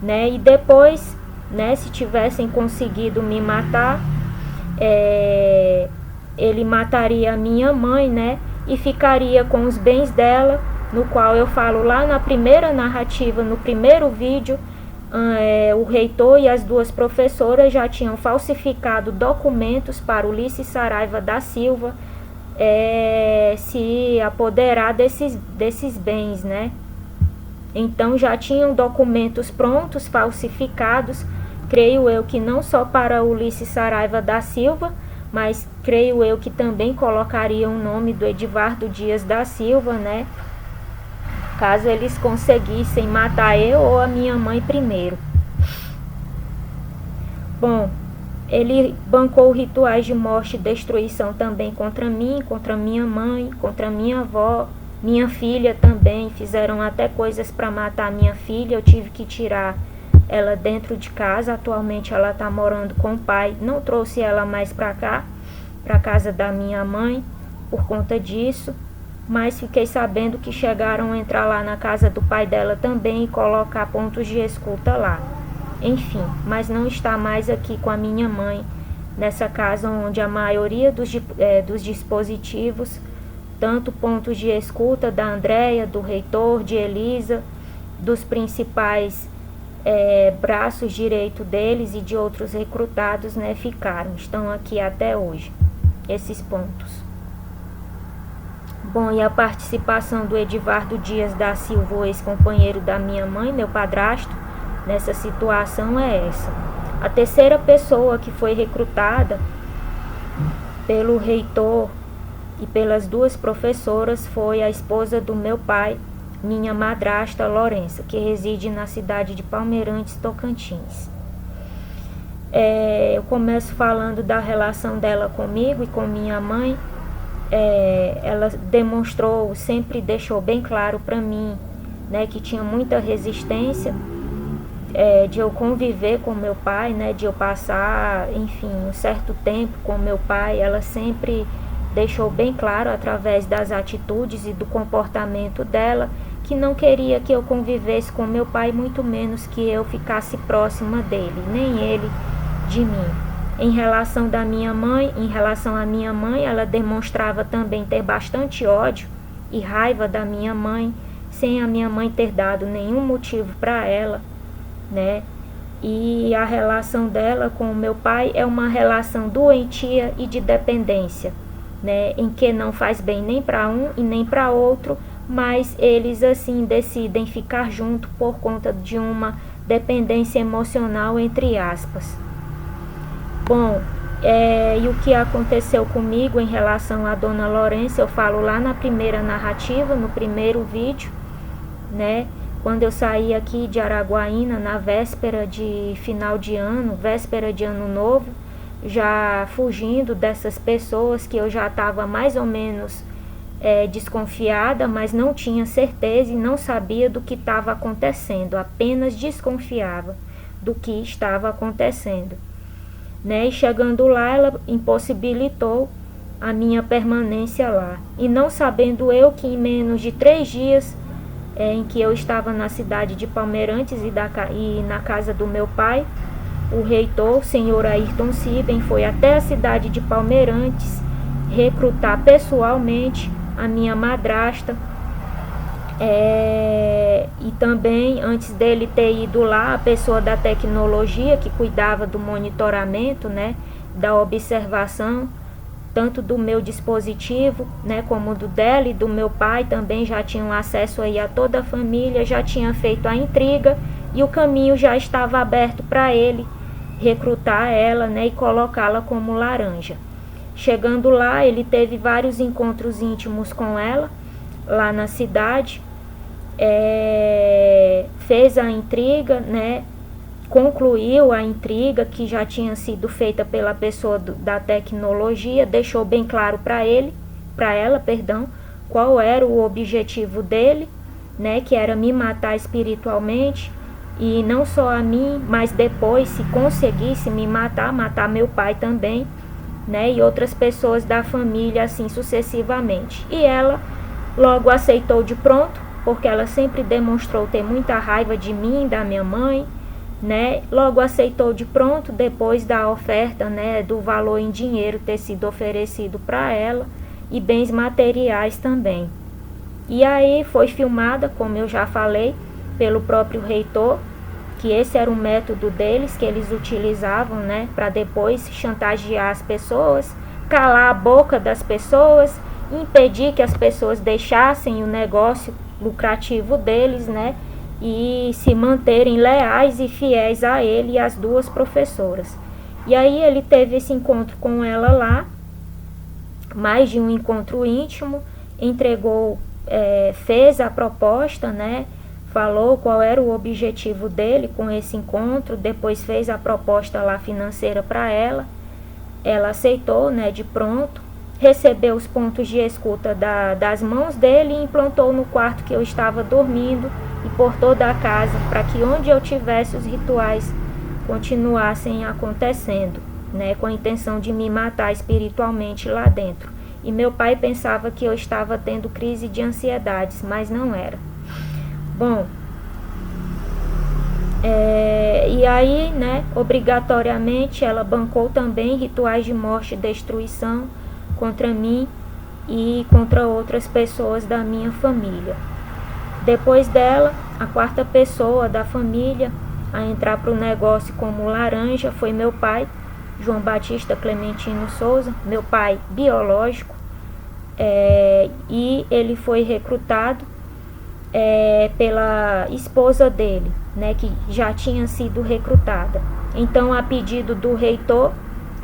né? E depois, né, se tivessem conseguido me matar, ele mataria a minha mãe, né? E ficaria com os bens dela, no qual eu falo lá na primeira narrativa, no primeiro vídeo. O reitor e as 2 professoras já tinham falsificado documentos para Ulisses Saraiva da Silva se apoderar desses bens, né? Então já tinham documentos prontos, falsificados, creio eu que não só para Ulisses Saraiva da Silva, mas creio eu que também colocariam o nome do Edivardo Dias da Silva, né? Caso eles conseguissem matar eu ou a minha mãe primeiro. Bom, ele bancou rituais de morte e destruição também contra mim, contra minha mãe, contra minha avó, minha filha também. Fizeram até coisas para matar minha filha. Eu tive que tirar ela dentro de casa. Atualmente ela está morando com o pai. Não trouxe ela mais para cá, para casa da minha mãe, por conta disso. Mas fiquei sabendo que chegaram a entrar lá na casa do pai dela também e colocar pontos de escuta lá. Enfim, mas não está mais aqui com a minha mãe, nessa casa onde a maioria dos dispositivos, tanto pontos de escuta da Andréia, do reitor, de Elisa, dos principais braços direito deles e de outros recrutados, né, ficaram. Estão aqui até hoje, esses pontos. Bom, e a participação do Edivardo Dias da Silva, ex-companheiro da minha mãe, meu padrasto, nessa situação é essa. A terceira pessoa que foi recrutada pelo reitor e pelas 2 professoras foi a esposa do meu pai, minha madrasta Lourença, que reside na cidade de Palmeirantes, Tocantins. Eu começo falando da relação dela comigo e com minha mãe. Ela demonstrou, sempre deixou bem claro para mim, né, que tinha muita resistência de eu conviver com meu pai, né, de eu passar, enfim, um certo tempo com meu pai. Ela sempre deixou bem claro, através das atitudes e do comportamento dela, que não queria que eu convivesse com meu pai, muito menos que eu ficasse próxima dele, nem ele de mim. Em relação à minha mãe, ela demonstrava também ter bastante ódio e raiva da minha mãe, sem a minha mãe ter dado nenhum motivo para ela, né? E a relação dela com o meu pai é uma relação doentia e de dependência, né? Em que não faz bem nem para um e nem para outro, mas eles assim decidem ficar junto por conta de uma dependência emocional, entre aspas. Bom, e o que aconteceu comigo em relação à dona Lourença, eu falo lá na primeira narrativa, no primeiro vídeo, né? Quando eu saí aqui de Araguaína, na véspera de final de ano, véspera de ano novo, já fugindo dessas pessoas que eu já estava mais ou menos desconfiada, mas não tinha certeza e não sabia do que estava acontecendo, apenas desconfiava do que estava acontecendo. Né? E chegando lá, ela impossibilitou a minha permanência lá. E não sabendo eu que em menos de 3 dias em que eu estava na cidade de Palmeirantes e na casa do meu pai, o reitor, o senhor Ayrton Siben, foi até a cidade de Palmeirantes recrutar pessoalmente a minha madrasta. E também, antes dele ter ido lá, a pessoa da tecnologia que cuidava do monitoramento, né, da observação, tanto do meu dispositivo, né, como do dela e do meu pai, também já tinham acesso aí a toda a família, já tinha feito a intriga e o caminho já estava aberto para ele recrutar ela, né, e colocá-la como laranja. Chegando lá, ele teve vários encontros íntimos com ela, lá na cidade, fez a intriga, né, concluiu a intriga que já tinha sido feita pela pessoa da tecnologia, deixou bem claro para ela, qual era o objetivo dele, né, que era me matar espiritualmente, e não só a mim, mas depois, se conseguisse me matar meu pai também, né, e outras pessoas da família, assim sucessivamente. E ela logo aceitou de pronto, porque ela sempre demonstrou ter muita raiva de mim, da minha mãe, né? Logo aceitou de pronto, depois da oferta, né, do valor em dinheiro ter sido oferecido para ela e bens materiais também. E aí foi filmada, como eu já falei, pelo próprio reitor, que esse era o método deles, que eles utilizavam, né, para depois chantagear as pessoas, calar a boca das pessoas, impedir que as pessoas deixassem o negócio lucrativo deles, né, e se manterem leais e fiéis a ele e às 2 professoras. E aí ele teve esse encontro com ela lá, mais de um encontro íntimo, entregou, fez a proposta, né, falou qual era o objetivo dele com esse encontro, depois fez a proposta lá financeira para ela, ela aceitou, né, de pronto, recebeu os pontos de escuta das mãos dele e implantou no quarto que eu estava dormindo e por toda a casa, para que onde eu tivesse os rituais continuassem acontecendo, né, com a intenção de me matar espiritualmente lá dentro. E meu pai pensava que eu estava tendo crise de ansiedades, mas não era. Bom, e aí, né, obrigatoriamente ela bancou também rituais de morte e destruição contra mim e contra outras pessoas da minha família. Depois dela, a 4ª pessoa da família a entrar para o negócio como laranja foi meu pai, João Batista Clementino Souza, meu pai biológico, e ele foi recrutado pela esposa dele, né, que já tinha sido recrutada. Então, a pedido do reitor,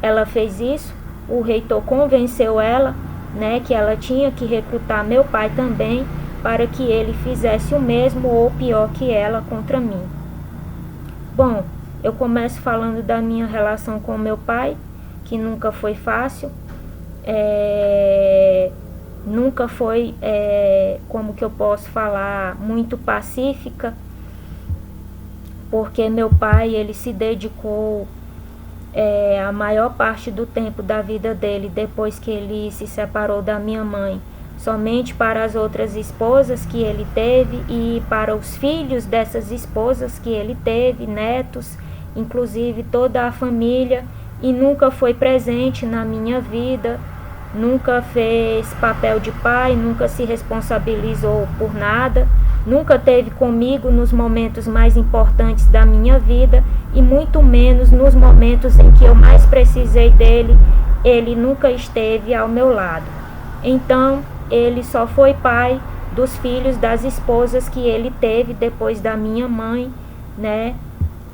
ela fez isso, o reitor convenceu ela, né, que ela tinha que recrutar meu pai também, para que ele fizesse o mesmo ou pior que ela contra mim. Bom, eu começo falando da minha relação com meu pai, que nunca foi fácil, nunca foi, como que eu posso falar, muito pacífica, porque meu pai, ele se dedicou a maior parte do tempo da vida dele, depois que ele se separou da minha mãe, somente para as outras esposas que ele teve e para os filhos dessas esposas que ele teve, netos, inclusive toda a família, e nunca foi presente na minha vida, nunca fez papel de pai, nunca se responsabilizou por nada, nunca esteve comigo nos momentos mais importantes da minha vida e muito menos nos momentos em que eu mais precisei dele, ele nunca esteve ao meu lado. Então, ele só foi pai dos filhos das esposas que ele teve depois da minha mãe, né?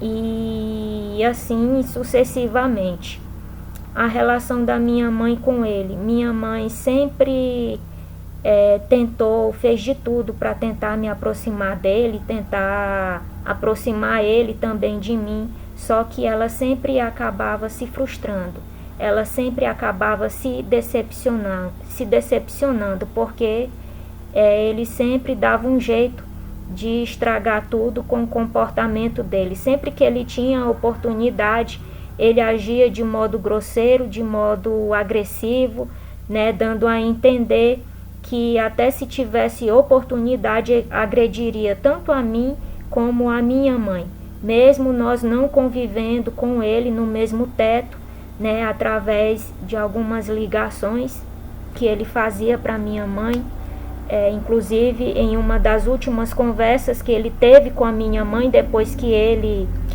E assim sucessivamente. A relação da minha mãe com ele. Minha mãe sempre tentou, fez de tudo para tentar me aproximar dele, tentar aproximar ele também de mim, só que ela sempre acabava se frustrando. Ela sempre acabava se decepcionando, porque ele sempre dava um jeito de estragar tudo com o comportamento dele. Sempre que ele tinha oportunidade, ele agia de modo grosseiro, de modo agressivo, né, dando a entender que até se tivesse oportunidade agrediria tanto a mim como a minha mãe, mesmo nós não convivendo com ele no mesmo teto, né, através de algumas ligações que ele fazia para minha mãe. Inclusive em uma das últimas conversas que ele teve com a minha mãe, depois que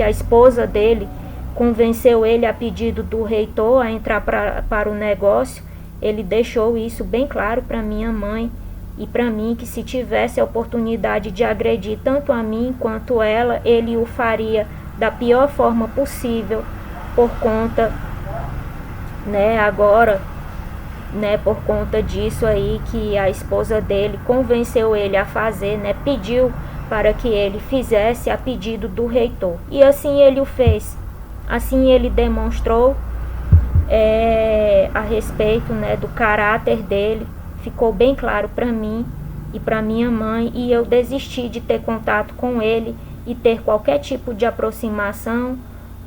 a esposa dele convenceu ele a pedido do reitor a entrar para o negócio, ele deixou isso bem claro para minha mãe e para mim, que se tivesse a oportunidade de agredir tanto a mim quanto ela, ele o faria da pior forma possível, por conta, né, agora, né, por conta disso aí que a esposa dele convenceu ele a fazer, né, pediu para que ele fizesse a pedido do reitor. E assim ele o fez, assim ele demonstrou a respeito, né, do caráter dele, ficou bem claro para mim e para minha mãe, e eu desisti de ter contato com ele e ter qualquer tipo de aproximação,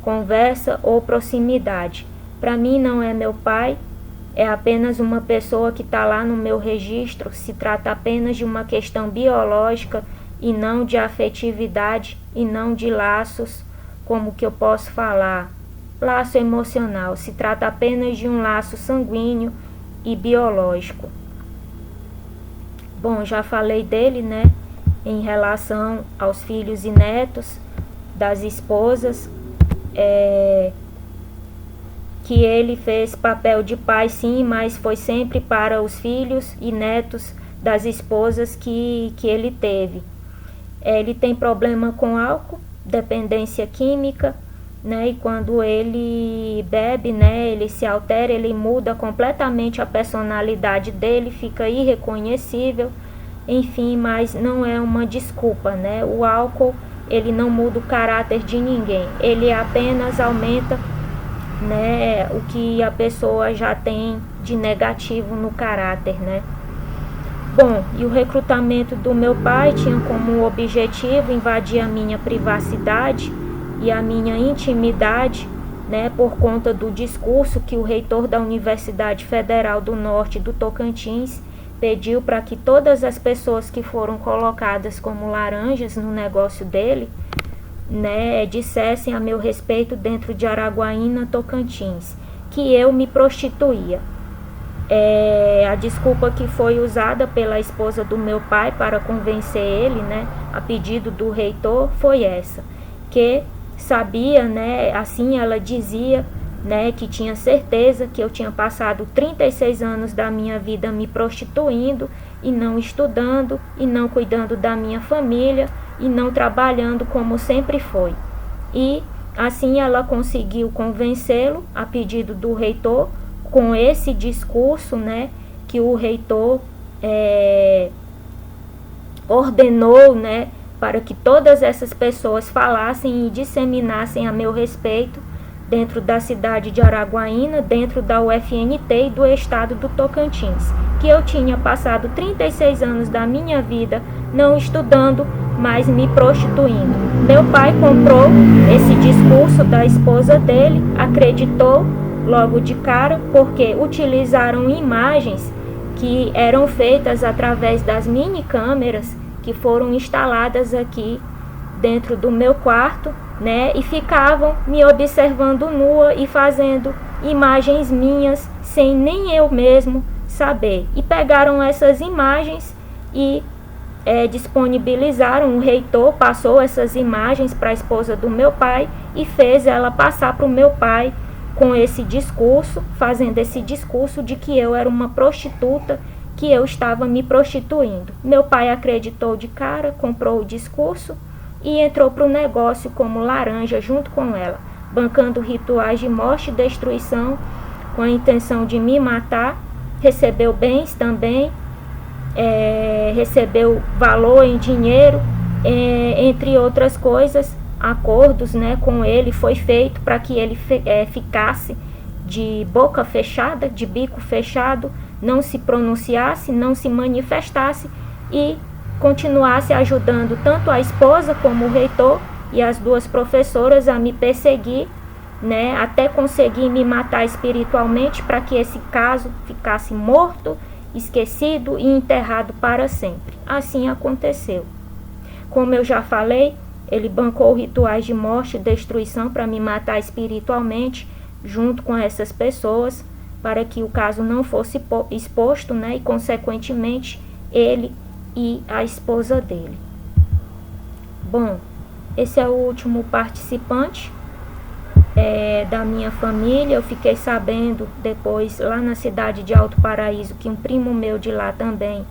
conversa ou proximidade. Para mim não é meu pai, é apenas uma pessoa que está lá no meu registro, se trata apenas de uma questão biológica e não de afetividade e não de laços, como que eu posso falar, laço emocional, se trata apenas de um laço sanguíneo e biológico. Bom, já falei dele, né, em relação aos filhos e netos das esposas, que ele fez papel de pai sim, mas foi sempre para os filhos e netos das esposas que ele teve. Ele tem problema com álcool, dependência química, né, e quando ele bebe, né, ele se altera, ele muda completamente a personalidade dele, fica irreconhecível, enfim, mas não é uma desculpa, né, o álcool, ele não muda o caráter de ninguém, ele apenas aumenta, né, o que a pessoa já tem de negativo no caráter, né. Bom, e o recrutamento do meu pai tinha como objetivo invadir a minha privacidade e a minha intimidade, né, por conta do discurso que o reitor da Universidade Federal do Norte do Tocantins pediu para que todas as pessoas que foram colocadas como laranjas no negócio dele, né, dissessem a meu respeito dentro de Araguaína, Tocantins, que eu me prostituía. A desculpa que foi usada pela esposa do meu pai para convencer ele, né, a pedido do reitor, foi essa, que sabia, né, assim ela dizia, né, que tinha certeza que eu tinha passado 36 anos da minha vida me prostituindo e não estudando e não cuidando da minha família e não trabalhando como sempre foi. E assim ela conseguiu convencê-lo a pedido do reitor, com esse discurso, né, que o reitor ordenou, né, para que todas essas pessoas falassem e disseminassem a meu respeito dentro da cidade de Araguaína, dentro da UFNT e do estado do Tocantins, que eu tinha passado 36 anos da minha vida não estudando, mas me prostituindo. Meu pai comprou esse discurso da esposa dele, acreditou logo de cara, porque utilizaram imagens que eram feitas através das mini câmeras que foram instaladas aqui dentro do meu quarto, né, e ficavam me observando nua e fazendo imagens minhas sem nem eu mesmo saber. E pegaram essas imagens e disponibilizaram, o reitor passou essas imagens para a esposa do meu pai e fez ela passar para o meu pai com esse discurso, fazendo esse discurso de que eu era uma prostituta, que eu estava me prostituindo. Meu pai acreditou de cara, comprou o discurso e entrou para o negócio como laranja junto com ela, bancando rituais de morte e destruição com a intenção de me matar. Recebeu bens também, recebeu valor em dinheiro, entre outras coisas. Acordos, né, com ele foi feito para que ele ficasse de boca fechada, de bico fechado, não se pronunciasse, não se manifestasse e continuasse ajudando tanto a esposa como o reitor e as duas professoras a me perseguir, né, até conseguir me matar espiritualmente para que esse caso ficasse morto, esquecido e enterrado para sempre. Assim aconteceu. Como eu já falei, ele bancou rituais de morte e destruição para me matar espiritualmente, junto com essas pessoas, para que o caso não fosse exposto, né, e consequentemente ele e a esposa dele. Bom, esse é o último participante da minha família. Eu fiquei sabendo depois, lá na cidade de Alto Paraíso, que um primo meu de lá também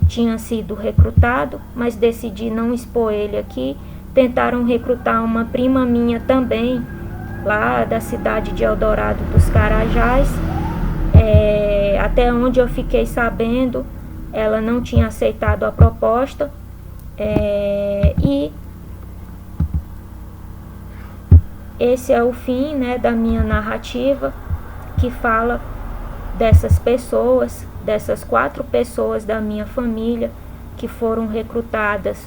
tinha sido recrutado, mas decidi não expor ele aqui. Tentaram recrutar uma prima minha também, lá da cidade de Eldorado dos Carajás. Até onde eu fiquei sabendo, ela não tinha aceitado a proposta. E esse é o fim, né, da minha narrativa, que fala dessas pessoas, dessas 4 pessoas da minha família que foram recrutadas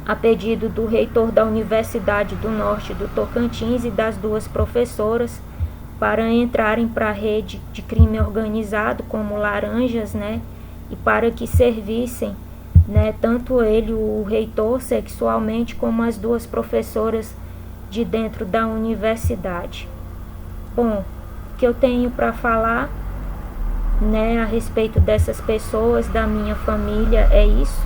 a pedido do reitor da Universidade do Norte do Tocantins e das 2 professoras para entrarem para a rede de crime organizado como Laranjas, né, e para que servissem, né, tanto ele, o reitor, sexualmente, como as 2 professoras de dentro da universidade. Bom, o que eu tenho para falar, né, a respeito dessas pessoas da minha família é isso.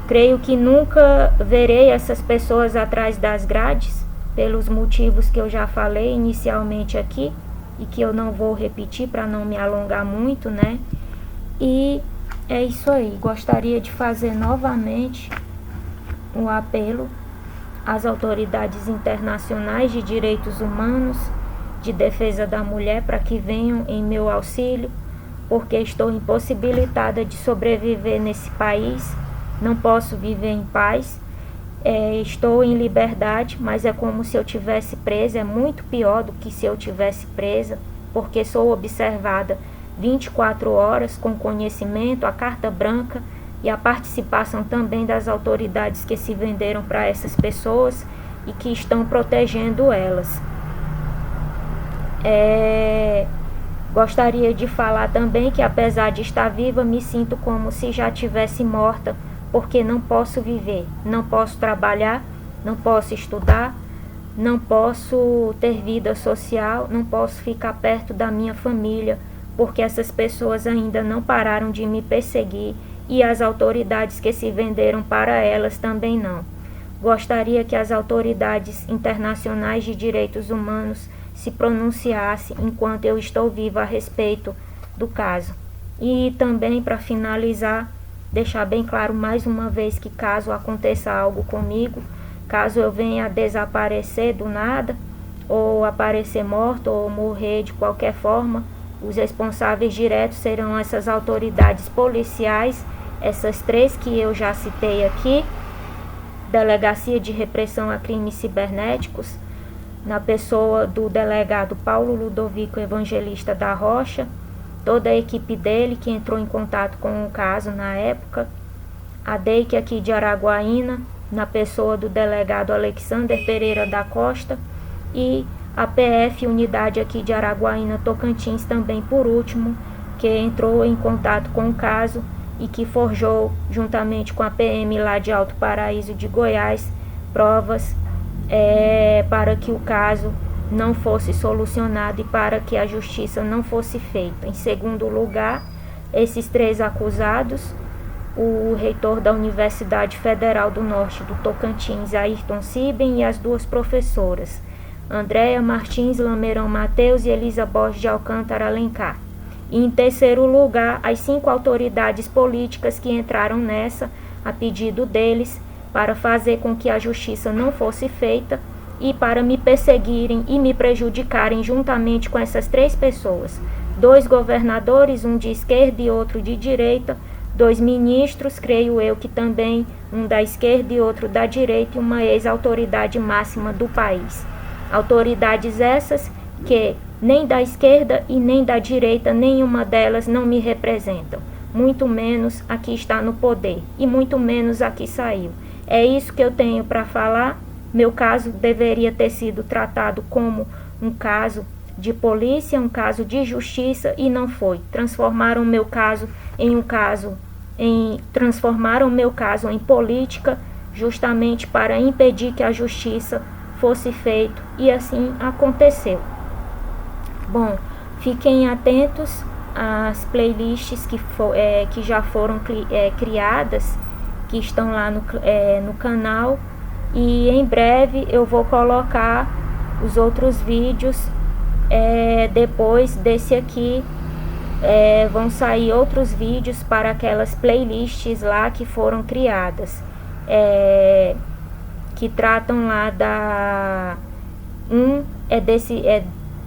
Creio que nunca verei essas pessoas atrás das grades, pelos motivos que eu já falei inicialmente aqui e que eu não vou repetir para não me alongar muito, né? E é isso aí. Gostaria de fazer novamente um apelo às autoridades internacionais de direitos humanos, de defesa da mulher, para que venham em meu auxílio, porque estou impossibilitada de sobreviver nesse país, não posso viver em paz, estou em liberdade, mas é como se eu tivesse presa, é muito pior do que se eu tivesse presa, porque sou observada 24 horas com conhecimento, a carta branca e a participação também das autoridades que se venderam para essas pessoas e que estão protegendo elas. Gostaria de falar também que, apesar de estar viva, me sinto como se já tivesse morta, porque não posso viver, não posso trabalhar, não posso estudar, não posso ter vida social, não posso ficar perto da minha família, porque essas pessoas ainda não pararam de me perseguir e as autoridades que se venderam para elas também não. Gostaria que as autoridades internacionais de direitos humanos se pronunciassem enquanto eu estou viva a respeito do caso. E também, para finalizar, deixar bem claro mais uma vez que caso aconteça algo comigo, caso eu venha a desaparecer do nada, ou aparecer morto, ou morrer de qualquer forma, os responsáveis diretos serão essas autoridades policiais, essas 3 que eu já citei aqui, Delegacia de Repressão a Crimes Cibernéticos, na pessoa do delegado Paulo Ludovico Evangelista da Rocha, toda a equipe dele que entrou em contato com o caso na época, a DEIC aqui de Araguaína, na pessoa do delegado Alexander Pereira da Costa, e a PF Unidade aqui de Araguaína, Tocantins, também por último, que entrou em contato com o caso e que forjou, juntamente com a PM lá de Alto Paraíso de Goiás, provas para que o caso não fosse solucionado e para que a justiça não fosse feita. Em segundo lugar, esses 3 acusados, o reitor da Universidade Federal do Norte do Tocantins, Ayrton Siben, e as 2 professoras, Andréia Martins Lameirão Mateus e Elisa Borges de Alcântara Alencar. E em terceiro lugar, as 5 autoridades políticas que entraram nessa, a pedido deles, para fazer com que a justiça não fosse feita e para me perseguirem e me prejudicarem juntamente com essas 3 pessoas. 2 governadores, um de esquerda e outro de direita, 2 ministros, creio eu que também, um da esquerda e outro da direita, e uma ex-autoridade máxima do país. Autoridades essas que nem da esquerda e nem da direita, nenhuma delas não me representam, muito menos a que está no poder, e muito menos a que saiu. É isso que eu tenho para falar. Meu caso deveria ter sido tratado como um caso de polícia, um caso de justiça, e não foi. Transformaram meu caso em política, justamente para impedir que a justiça fosse feita, e assim aconteceu. Bom, fiquem atentos às playlists que já foram criadas, que estão lá no canal, e em breve eu vou colocar os outros vídeos. Depois desse aqui vão sair outros vídeos para aquelas playlists lá que foram criadas, que tratam lá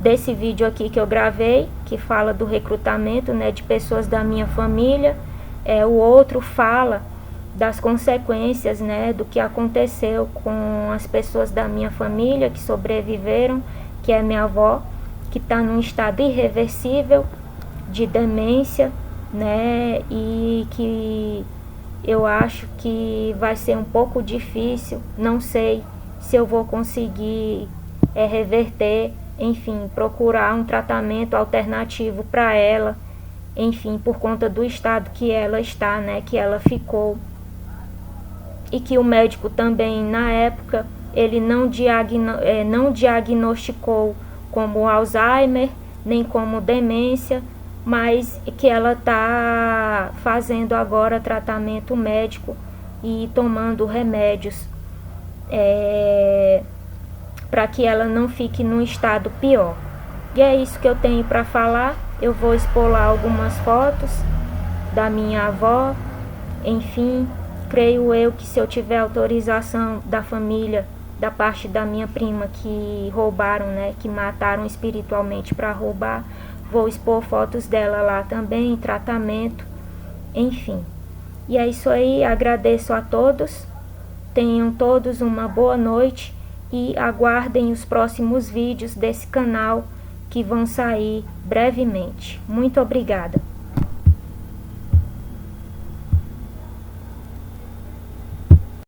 desse vídeo aqui que eu gravei, que fala do recrutamento, né, de pessoas da minha família. O outro fala das consequências, né, do que aconteceu com as pessoas da minha família que sobreviveram, que é minha avó, que está num estado irreversível de demência, né, e que eu acho que vai ser um pouco difícil, não sei se eu vou conseguir reverter, enfim, procurar um tratamento alternativo para ela, enfim, por conta do estado que ela está, né, que ela ficou, e que o médico também, na época, ele não diagnosticou como Alzheimer, nem como demência, mas que ela está fazendo agora tratamento médico e tomando remédios para que ela não fique num estado pior. E é isso que eu tenho para falar. Eu vou expor lá algumas fotos da minha avó. Enfim, creio eu que se eu tiver autorização da família, da parte da minha prima que roubaram, né, que mataram espiritualmente para roubar, vou expor fotos dela lá também, em tratamento, enfim. E é isso aí, agradeço a todos, tenham todos uma boa noite e aguardem os próximos vídeos desse canal que vão sair brevemente. Muito obrigada.